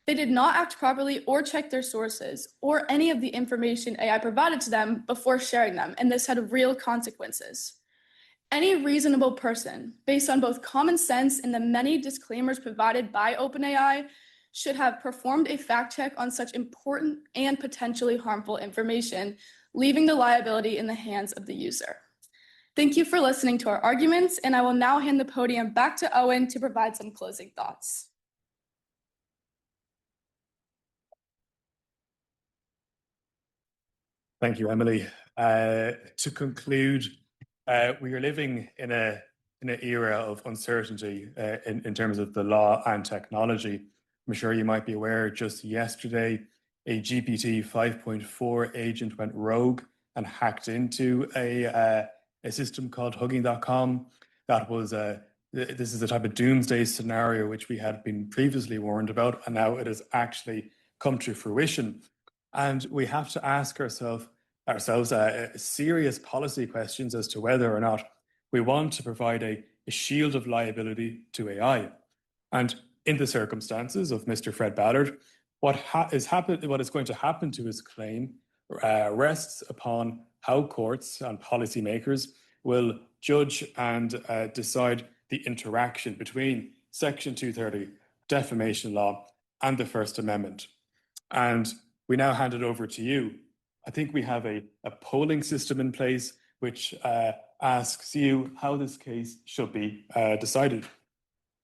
They did not act properly or check their sources or any of the information AI provided to them before sharing them, and this had real consequences. Any reasonable person, based on both common sense and the many disclaimers provided by OpenAI, should have performed a fact check on such important and potentially harmful information, leaving the liability in the hands of the user. Thank you for listening to our arguments, and I will now hand the podium back to Owen to provide some closing thoughts. Thank you, Emily. To conclude, we are living in an era of uncertainty in terms of the law and technology. I'm sure you might be aware just yesterday, a GPT 5.4 agent went rogue and hacked into a system called Hugging.com. That was this is a type of doomsday scenario which we had been previously warned about, and now it has actually come to fruition. And we have to ask ourselves serious policy questions as to whether or not we want to provide a shield of liability to AI. And in the circumstances of Mr. Fred Ballard, what is going to happen to his claim rests upon how courts and policymakers will judge and decide the interaction between Section 230, defamation law, and the First Amendment. And we now hand it over to you. I think we have a polling system in place which asks you how this case should be decided.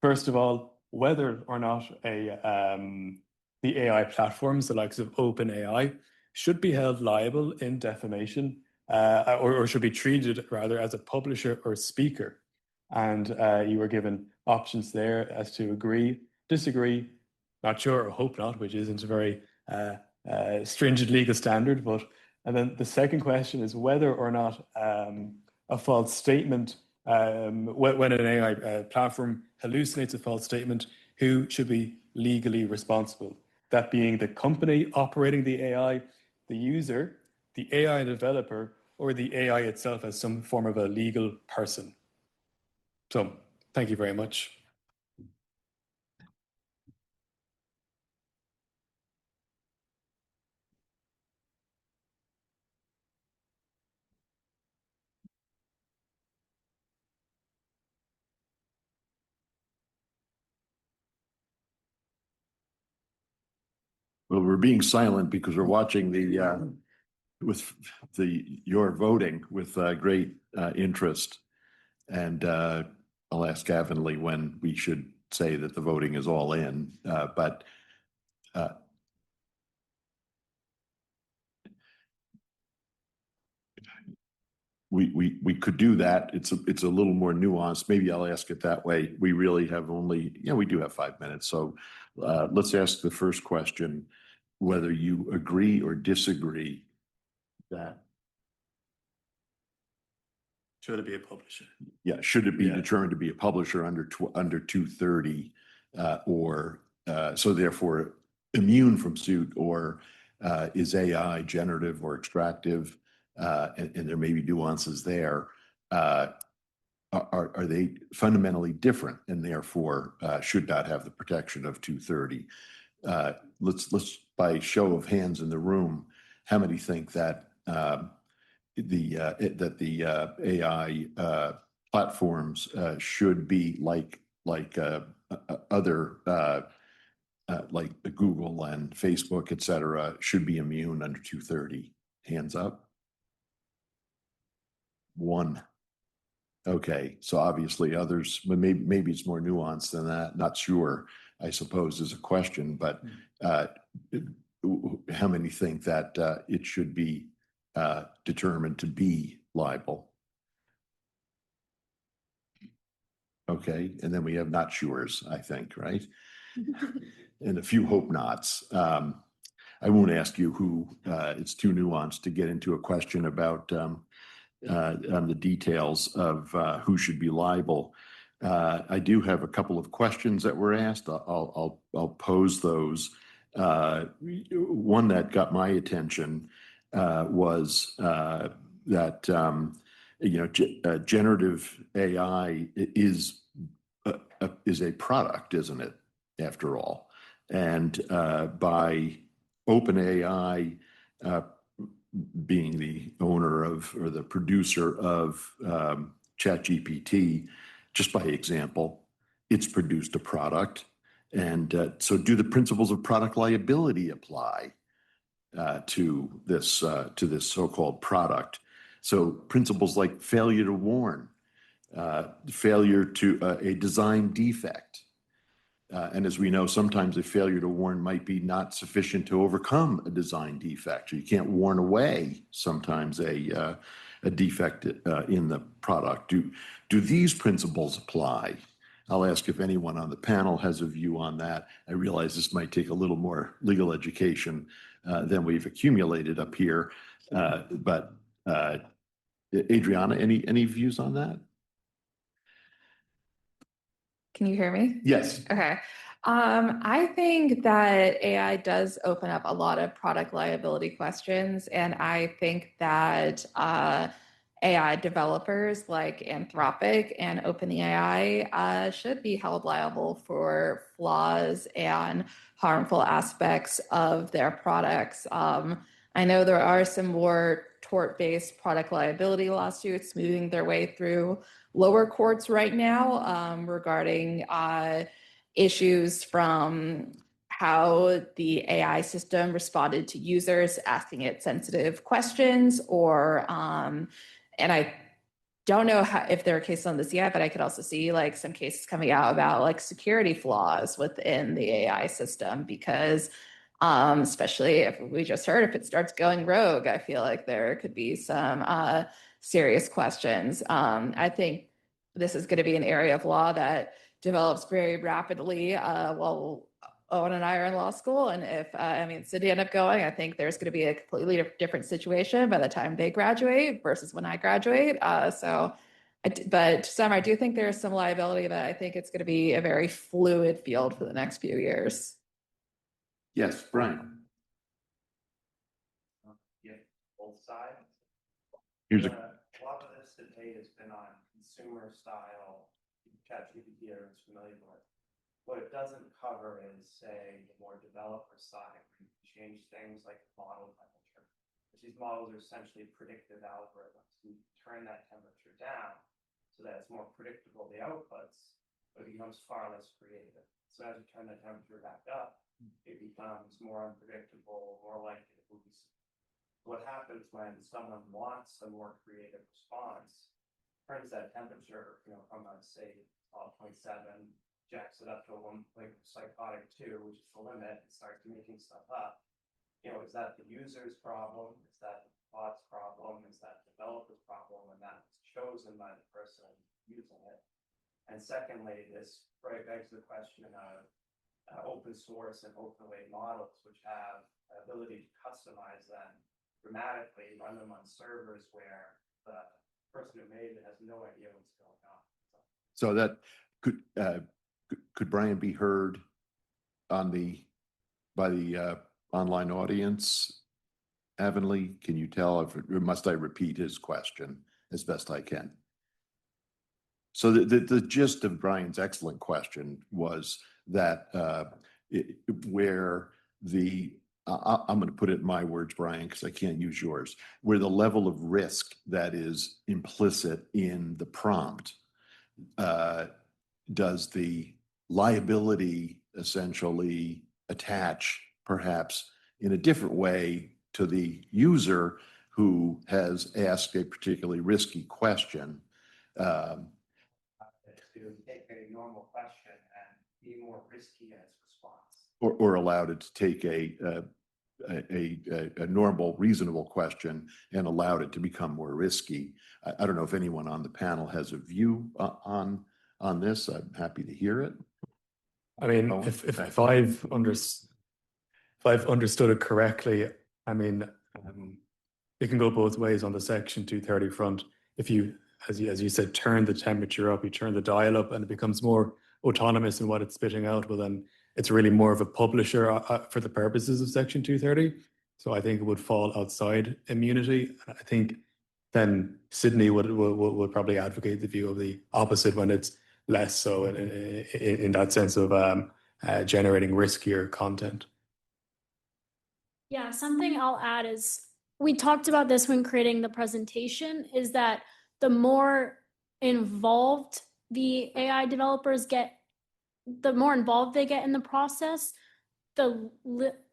First of all, whether or not the AI platforms, the likes of OpenAI, should be held liable in defamation or should be treated rather as a publisher or speaker. And you were given options there as to agree, disagree, not sure or hope not, which isn't a very stringent legal standard. And then the second question is whether or not a false statement, when an AI platform hallucinates a false statement, who should be legally responsible? That being the company operating the AI, the user, the AI developer, or the AI itself as some form of a legal person. So thank you very much. Well, we're being silent because we're watching your voting with great interest. And I'll ask Avonlea when we should say that the voting is all in. But we could do that. It's a little more nuanced. Maybe I'll ask it that way. We really have we do have 5 minutes. So let's ask the first question, whether you agree or disagree that. Should it be a publisher? Yeah, should it be determined to be a publisher under 230 or so therefore immune from suit, or is AI generative or extractive? And there may be nuances there. Are they fundamentally different and therefore should not have the protection of 230? Let's by show of hands in the room, how many think that the AI platforms should be like other like Google and Facebook, et cetera, should be immune under 230? Hands up. One. Okay, so obviously others, but maybe it's more nuanced than that. Not sure, I suppose, is a question, but how many think that it should be determined to be liable? Okay, and then we have not sures, I think, right? And a few hope nots. I won't ask you who, it's too nuanced to get into a question about on the details of who should be liable. I do have a couple of questions that were asked. I'll pose those. One that got my attention was that generative AI is a product, isn't it? After all, And by OpenAI being the owner of or the producer of ChatGPT, just by example, it's produced a product. And so do the principles of product liability apply to this so-called product? So principles like failure to warn, failure to a design defect. And as we know, sometimes a failure to warn might be not sufficient to overcome a design defect. You can't warn away sometimes a defect in the product. Do these principles apply? I'll ask if anyone on the panel has a view on that. I realize this might take a little more legal education than we've accumulated up here. But Adriana, any views on that? Can you hear me? Yes. Okay. I think that AI does open up a lot of product liability questions, and I think that AI developers like Anthropic and OpenAI should be held liable for flaws and harmful aspects of their products. I know there are some more tort-based product liability lawsuits moving their way through lower courts right now regarding issues from how the AI system responded to users asking it sensitive questions, or and I don't know if there are cases on this yet, but I could also see like some cases coming out about like security flaws within the AI system, because especially if we just heard if it starts going rogue, I feel like there could be some serious questions. I think this is going to be an area of law that develops very rapidly while Owen and I are in law school. And if, Cindy end up going, I think there's going to be a completely different situation by the time they graduate versus when I graduate. But some, I do think there's some liability, but I think it's going to be a very fluid field for the next few years. Yes, Brian. Yeah, both sides. Here's a lot of this debate has been on consumer style ChatGPT, everyone's familiar with. What it doesn't cover is, say, the more developer side, where you can change things like model temperature. These models are essentially predictive algorithms. You turn that temperature down so that it's more predictable, the outputs, but it becomes far less creative. So as you turn the temperature back up, it becomes more unpredictable, more likely to lose. What happens when someone wants a more creative response, turns that temperature, from say 12.7, jacks it up to like psychotic 2, which is the limit, and starts making stuff up. Is that the user's problem? Is that the bot's problem? Is that the developer's problem? And that's chosen by the person using it. And secondly, this begs the question of open source and open weight models, which have the ability to customize them dramatically, run them on servers where the person who made it has no idea what's going on. So that could Brian be heard by the online audience? Avonlea, can you tell, or must I repeat his question as best I can? So the gist of Brian's excellent question was that where the I'm going to put it in my words, Brian, because I can't use yours, where the level of risk that is implicit in the prompt, does the liability essentially attach perhaps in a different way to the user who has asked a particularly risky question? To take a normal question and be more risky in its response. Or allowed it to take a normal, reasonable question and allowed it to become more risky. I don't know if anyone on the panel has a view on this. I'm happy to hear it. I mean, if I've understood it correctly, I mean, it can go both ways on the Section 230 front. If you, as you said, turn the temperature up, you turn the dial up, and it becomes more autonomous in what it's spitting out, well, then it's really more of a publisher for the purposes of Section 230. So I think it would fall outside immunity. I think then Sydney would probably advocate the view of the opposite when it's less so in that sense of generating riskier content. Yeah, something I'll add is we talked about this when creating the presentation, is that the more involved the AI developers get, the more involved they get in the process, the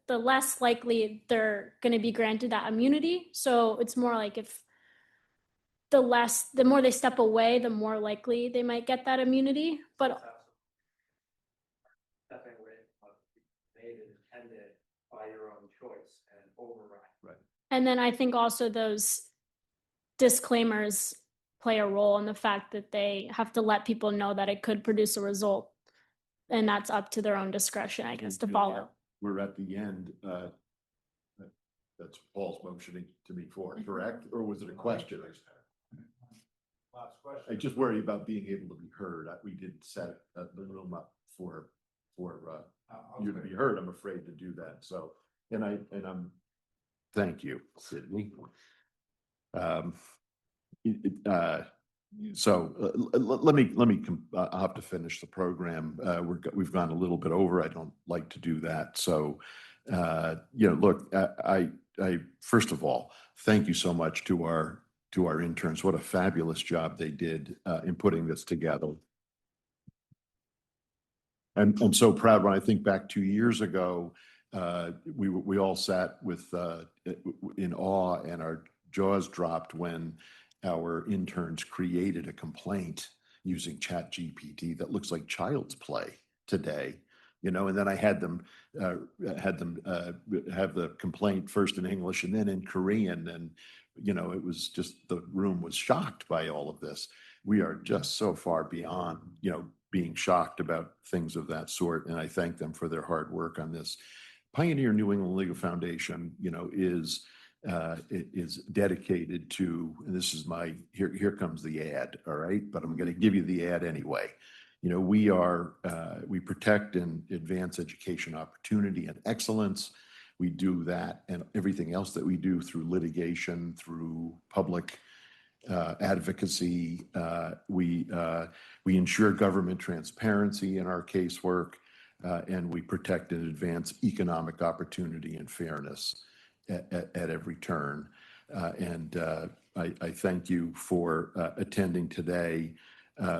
less likely they're going to be granted that immunity. So it's more like if the more they step away, the more likely they might get that immunity. But Stepping away from what made and intended by your own choice and override. Right. and then I think also those disclaimers play a role in the fact that they have to let people know that it could produce a result, and that's up to their own discretion, I guess, to follow. We're at the end. That's Paul's motioning to me for, correct? Or was it a question? Last question. I just worry about being able to be heard. We did set the room up for you to be heard. I'm afraid to do that. So, thank you, Sydney. I'll have to finish the program. We've gone a little bit over. I don't like to do that. So, look, I first of all, thank you so much to our interns. What a fabulous job they did in putting this together. And I'm so proud when I think back 2 years ago, we all sat in awe and our jaws dropped when our interns created a complaint using ChatGPT that looks like child's play today. And then I had them have the complaint first in English and then in Korean, and it was just, the room was shocked by all of this. We are just so far beyond being shocked about things of that sort, and I thank them for their hard work on this. Pioneer New England Legal Foundation, is dedicated to, and this is here comes the ad, all right, but I'm going to give you the ad anyway. We protect and advance education opportunity and excellence. We do that and everything else that we do through litigation, through public advocacy. We ensure government transparency in our casework, and we protect and advance economic opportunity and fairness at every turn. I thank you for attending today.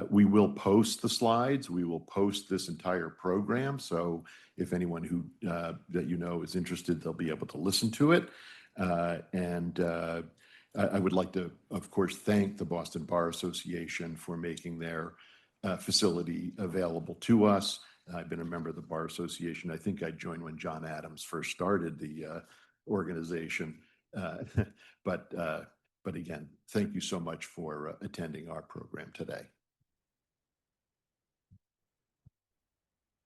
We will post the slides. We will post this entire program. So if anyone who that is interested, they'll be able to listen to it. I would like to, of course, thank the Boston Bar Association for making their facility available to us. I've been a member of the Bar Association. I think I joined when John Adams first started the organization. But again, thank you so much for attending our program today.